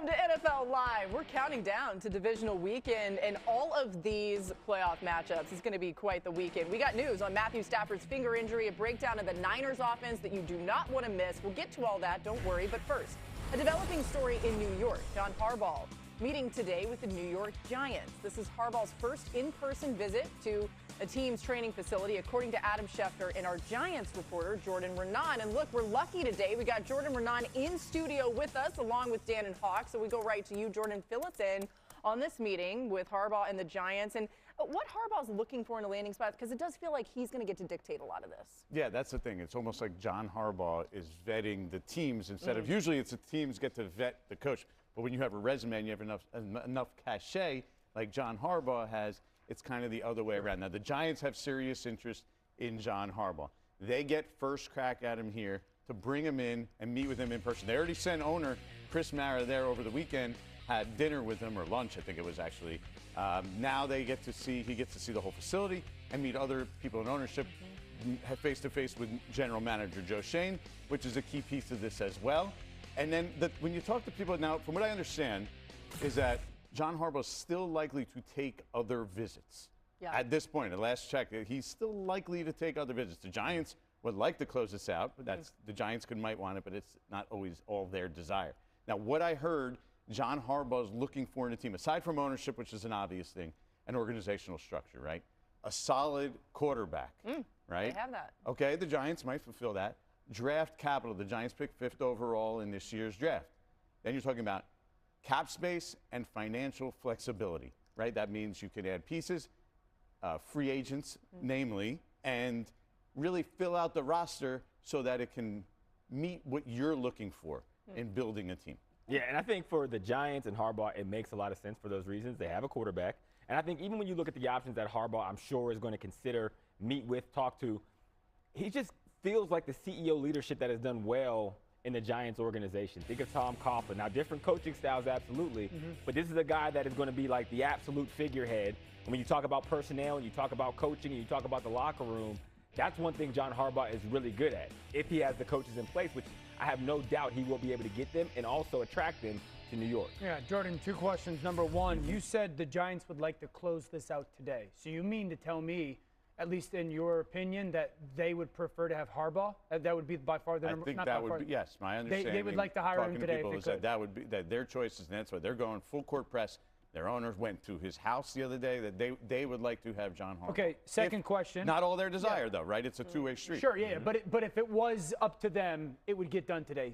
Welcome to NFL Live. We're counting down to divisional weekend, and all of these playoff matchups is going to be quite the weekend. We got news on Matthew Stafford's finger injury, a breakdown of the Niners offense that you do not want to miss. We'll get to all that, don't worry. But first, a developing story in New York. John Harbaugh meeting today with the New York Giants. This is Harbaugh's first in-person visit to a team's training facility, according to Adam Schefter and our Giants reporter, Jordan Renan. And look, we're lucky today. We got Jordan Renan in studio with us, along with Dan and Hawk. So we go right to you, Jordan. Fill us in on this meeting with Harbaugh and the Giants, and what Harbaugh's looking for in a landing spot, because it does feel like he's going to get to dictate a lot of this. Yeah, that's the thing. It's almost like John Harbaugh is vetting the teams instead of usually it's the teams get to vet the coach. But when you have a resume and you have enough cachet like John Harbaugh has, it's kind of the other way around. Now, the Giants have serious interest in John Harbaugh. They get first crack at him here to bring him in and meet with him in person. They already sent owner Chris Mara there over the weekend, had dinner with him, or lunch, I think it was actually. Now he gets to see the whole facility and meet other people in ownership, face-to-face with general manager Joe Schoen, which is a key piece of this as well. And then when you talk to people now, from what I understand, is that John Harbaugh is still likely to take other visits. Yeah. At this point, at last check, he's still likely to take other visits. The Giants would like to close this out, but the Giants might want it, but it's not always all their desire. Now, what I heard John Harbaugh is looking for in a team, aside from ownership, which is an obvious thing, an organizational structure, right? A solid quarterback, right? They have that. Okay, the Giants might fulfill that. Draft capital. The Giants picked 5th overall in this year's draft. Then you're talking about cap space and financial flexibility, right? That means you can add pieces, free agents, namely, and really fill out the roster so that it can meet what you're looking for in building a team. Yeah, and I think for the Giants and Harbaugh, it makes a lot of sense for those reasons. They have a quarterback. And I think even when you look at the options that Harbaugh, I'm sure, is going to consider, meet with, talk to, he just feels like the CEO leadership that has done well in the Giants organization. Think of Tom Coughlin. Now, different coaching styles, absolutely, but this is a guy that is going to be like the absolute figurehead. And when you talk about personnel and you talk about coaching and you talk about the locker room, that's one thing John Harbaugh is really good at. If he has the coaches in place, which I have no doubt he will be able to get them and also attract them to New York. Yeah, Jordan, 2 questions. Number one, you said the Giants would like to close this out today. So you mean to tell me, at least in your opinion, that they would prefer to have Harbaugh? That would be by far the number. I think that would be, yes, my understanding. They would like to hire him today. People said that would be their choices, and that's why they're going full court press. Their owners went to his house the other day that they would like to have John Harbaugh. Okay, second question. Not all their desire, though, right? It's a two-way street. Sure, yeah, but if it was up to them, it would get done today.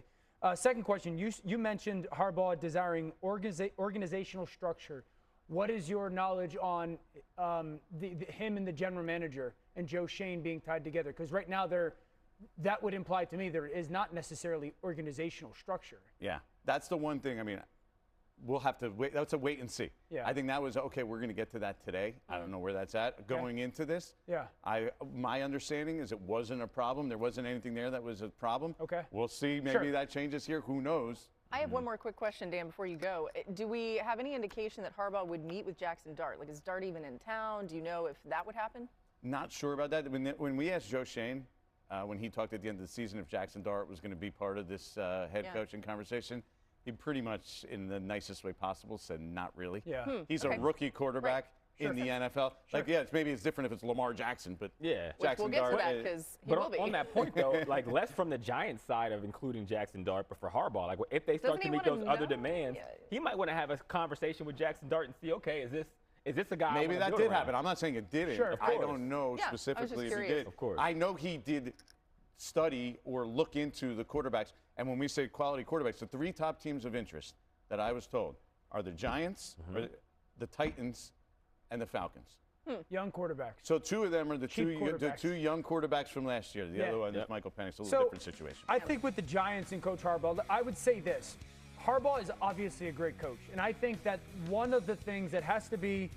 Second question, you mentioned Harbaugh desiring organizational structure. What is your knowledge on him and the general manager and Joe Schoen being tied together? Because right now that would imply to me there is not necessarily organizational structure. Yeah, that's the one thing. I mean, we'll have to wait. That's a wait and see. Yeah. I think that was okay. We're going to get to that today. I don't know where that's at going into this. Yeah. My understanding is it wasn't a problem. There wasn't anything there that was a problem. Okay. We'll see. Maybe that changes here. Who knows? I have one more quick question, Dan, before you go. Do we have any indication that Harbaugh would meet with Jackson Dart? Like, is Dart even in town? Do you know if that would happen? Not sure about that. When we asked Joe Schoen, when he talked at the end of the season if Jackson Dart was going to be part of this head coaching conversation, he pretty much, in the nicest way possible, said not really. Yeah. He's a rookie quarterback in the NFL. Like, maybe it's different if it's Lamar Jackson, but Jackson we'll get Dart. To that because he will be. On that point, though, like less from the Giants side of including Jackson Dart, but for Harbaugh, like if they start to meet those other demands, he might want to have a conversation with Jackson Dart and see, okay, is this a guy? Maybe that did happen. I'm not saying it didn't. Sure, I don't know specifically if it did. Of course. I know he did study or look into the quarterbacks. And when we say quality quarterbacks, the 3 top teams of interest that I was told are the Giants, the Titans, and the Falcons. Young quarterbacks. So 2 of them are the two young quarterbacks from last year. The other one is Michael Penix. A little different situation. I think with the Giants and Coach Harbaugh, I would say this. Harbaugh is obviously a great coach. And I think that one of the things that has to be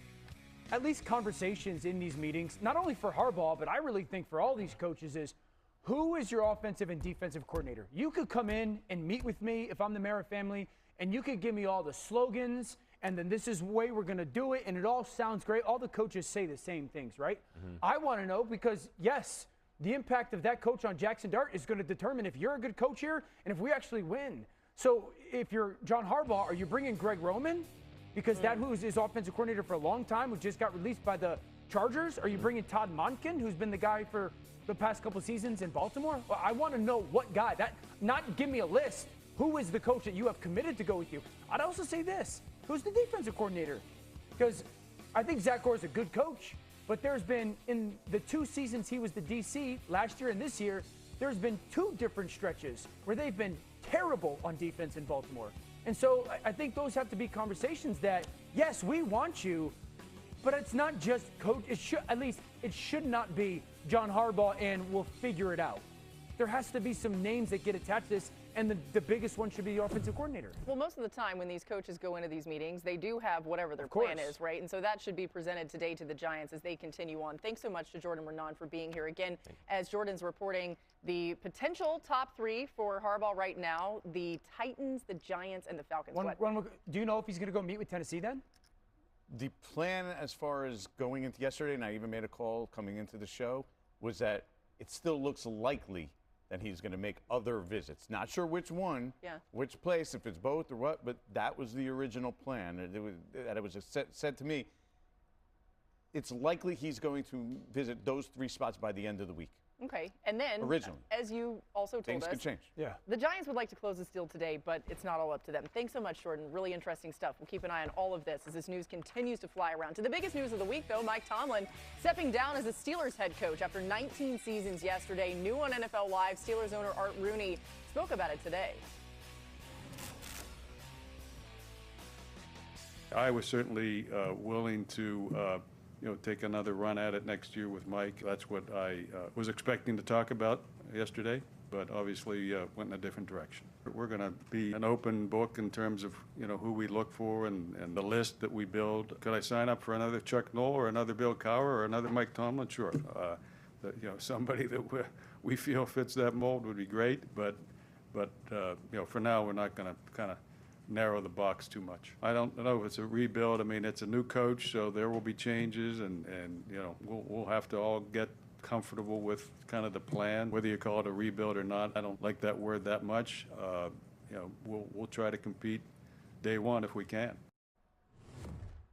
at least conversations in these meetings, not only for Harbaugh, but I really think for all these coaches, is who is your offensive and defensive coordinator? You could come in and meet with me if I'm the Mara family, and you could give me all the slogans, and then this is the way we're going to do it, and it all sounds great. All the coaches say the same things, right? I want to know because, yes, the impact of that coach on Jackson Dart is going to determine if you're a good coach here and if we actually win. So if you're John Harbaugh, are you bringing Greg Roman? Because that who's his offensive coordinator for a long time, who just got released by the Chargers? Are you bringing Todd Monken, who's been the guy for the past couple seasons in Baltimore? Well, I want to know what guy. Not give me a list. Who is the coach that you have committed to go with you? I'd also say this. Who's the defensive coordinator? Because I think Zach Gore is a good coach, but there's been, in the 2 seasons he was the DC, last year and this year, there's been 2 different stretches where they've been terrible on defense in Baltimore. And so I think those have to be conversations that, yes, we want you, but it's not just coach. It should not be John Harbaugh and we'll figure it out. There has to be some names that get attached to this, and the biggest one should be the offensive coordinator. Well, most of the time when these coaches go into these meetings, they do have whatever their plan is, right? And so that should be presented today to the Giants as they continue on. Thanks so much to Jordan Renan for being here. Again, as Jordan's reporting, the potential top 3 for Harbaugh right now, the Titans, the Giants, and the Falcons. Do you know if he's going to go meet with Tennessee then? The plan as far as going into yesterday, and I even made a call coming into the show, was that it still looks likely that he's going to make other visits. Not sure which one, which place, if it's both or what, but that was the original plan. It was said to me, it's likely he's going to visit those 3 spots by the end of the week. Okay, and then, as you also told things us, could change. Yeah. The Giants would like to close this deal today, but it's not all up to them. Thanks so much, Jordan. Really interesting stuff. We'll keep an eye on all of this as this news continues to fly around. To the biggest news of the week, though, Mike Tomlin stepping down as the Steelers head coach after 19 seasons yesterday. New on NFL Live, Steelers owner Art Rooney spoke about it today. I was certainly willing to take another run at it next year with Mike. That's what I was expecting to talk about yesterday, but obviously went in a different direction. We're going to be an open book in terms of, who we look for and the list that we build. Could I sign up for another Chuck Noll or another Bill Cowher or another Mike Tomlin? Sure. Somebody that we feel fits that mold would be great, but for now, we're not going to kind of narrow the box too much. I don't know if it's a rebuild. I mean, it's a new coach, so there will be changes, and we'll have to all get comfortable with kind of the plan, whether you call it a rebuild or not. I don't like that word that much. We'll try to compete day one if we can.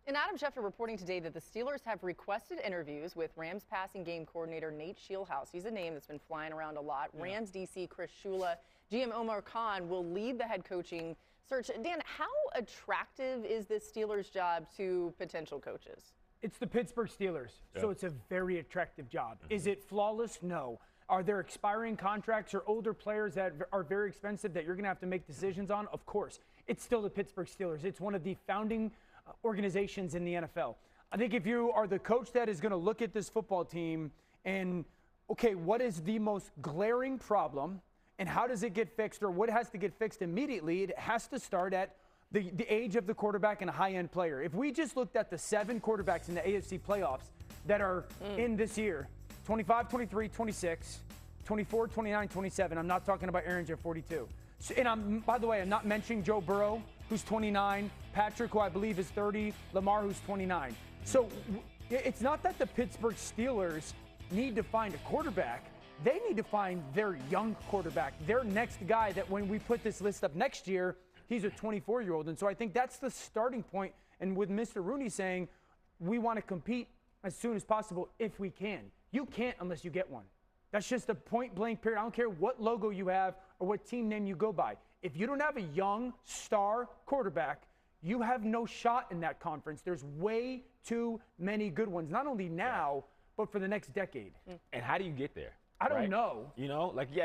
And Adam Schefter reporting today that the Steelers have requested interviews with Rams passing game coordinator Nate Scheelhaase. He's a name that's been flying around a lot. Yeah. Rams DC Chris Shula, GM Omar Khan will lead the head coaching search. Dan, how attractive is this Steelers job to potential coaches? It's the Pittsburgh Steelers, so it's a very attractive job. Is it flawless? No. Are there expiring contracts or older players that are very expensive that you're going to have to make decisions on? Of course. It's still the Pittsburgh Steelers. It's one of the founding organizations in the NFL. I think if you are the coach that is going to look at this football team and, okay, what is the most glaring problem? And how does it get fixed, or what has to get fixed immediately? It has to start at the age of the quarterback and a high-end player. If we just looked at the 7 quarterbacks in the AFC playoffs that are in this year, 25, 23, 26, 24, 29, 27. I'm not talking about Aaron's at 42. So, and by the way, I'm not mentioning Joe Burrow, who's 29, Patrick, who I believe is 30, Lamar, who's 29. So it's not that the Pittsburgh Steelers need to find a quarterback. They need to find their young quarterback, their next guy that when we put this list up next year, he's a 24-year-old. And so I think that's the starting point. And with Mr. Rooney saying, we want to compete as soon as possible if we can. You can't unless you get one. That's just a point-blank period. I don't care what logo you have or what team name you go by. If you don't have a young star quarterback, you have no shot in that conference. There's way too many good ones, not only now, but for the next decade. And how do you get there? I don't know.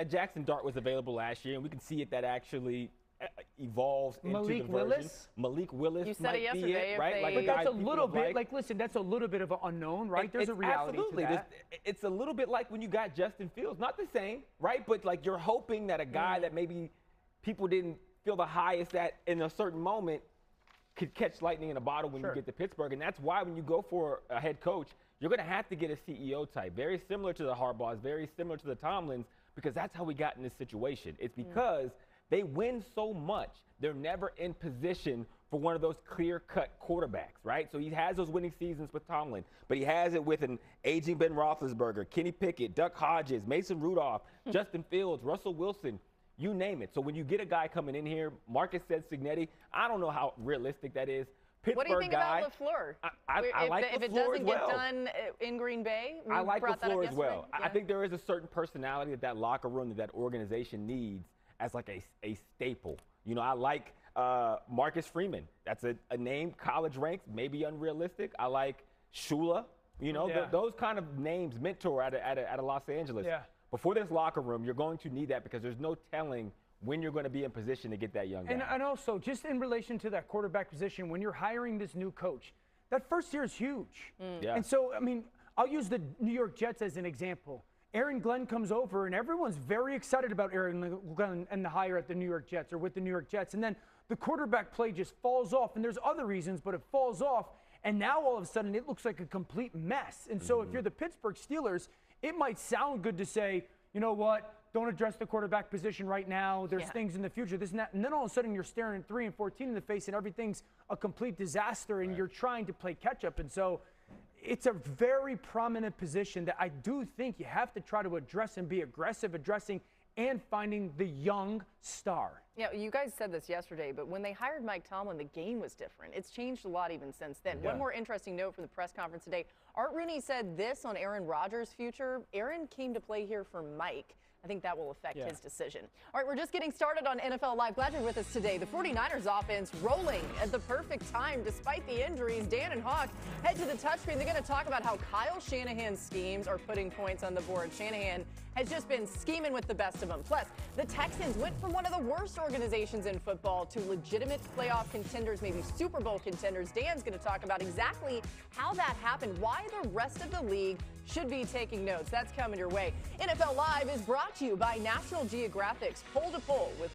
Jackson Dart was available last year, and we can see it that actually evolves into the version. Malik Willis. You said it yesterday, right? But that's a little bit, listen, that's a little bit of an unknown, right? There's a reality to that. It's a little bit like when you got Justin Fields. Not the same, right? But you're hoping that a guy that maybe people didn't feel the highest at in a certain moment could catch lightning in a bottle when you get to Pittsburgh. And that's why when you go for a head coach, you're going to have to get a CEO type, very similar to the Harbaughs, very similar to the Tomlins, because that's how we got in this situation. It's because they win so much, they're never in position for one of those clear-cut quarterbacks, right? So he has those winning seasons with Tomlin, but he has it with an aging Ben Roethlisberger, Kenny Pickett, Duck Hodges, Mason Rudolph, Justin Fields, Russell Wilson. You name it. So when you get a guy coming in here, Marcus said Signetti, I don't know how realistic that is. Pittsburgh what do you think guy, about LaFleur? I like if LaFleur it doesn't as well. get done in Green Bay, I like LaFleur as well. Yeah. I think there is a certain personality that locker room, that organization needs as like a staple. You know, I like Marcus Freeman. That's a name, college ranks, maybe unrealistic. I like Shula. You know, those kind of names, mentor out of Los Angeles. Yeah. Before this locker room, you're going to need that because there's no telling when you're going to be in position to get that young guy. And also, just in relation to that quarterback position, when you're hiring this new coach, that first year is huge. Yeah. And so, I mean, I'll use the New York Jets as an example. Aaron Glenn comes over, and everyone's very excited about Aaron Glenn and the hire at the New York Jets or with the New York Jets. And then the quarterback play just falls off. And there's other reasons, but it falls off. And now all of a sudden it looks like a complete mess. And so if you're the Pittsburgh Steelers, it might sound good to say, you know what, don't address the quarterback position right now. There's things in the future, this and that. And then all of a sudden you're staring 3-14 in the face and everything's a complete disaster and you're trying to play catch up. And so it's a very prominent position that I do think you have to try to address and be aggressive addressing and finding the young star. Yeah, you guys said this yesterday, but when they hired Mike Tomlin, the game was different. It's changed a lot even since then. One more interesting note from the press conference today. Art Rooney said this on Aaron Rodgers' future. Aaron came to play here for Mike. I think that will affect his decision. All right, we're just getting started on NFL Live. Glad you're with us today. The 49ers offense rolling at the perfect time despite the injuries. Dan and Hawk head to the touchscreen. They're going to talk about how Kyle Shanahan's schemes are putting points on the board. Shanahan has just been scheming with the best of them. Plus, the Texans went from one of the worst organizations in football to legitimate playoff contenders, maybe Super Bowl contenders. Dan's going to talk about exactly how that happened, why the rest of the league should be taking notes. That's coming your way. NFL Live is brought to you by National Geographic's Pole to Pole with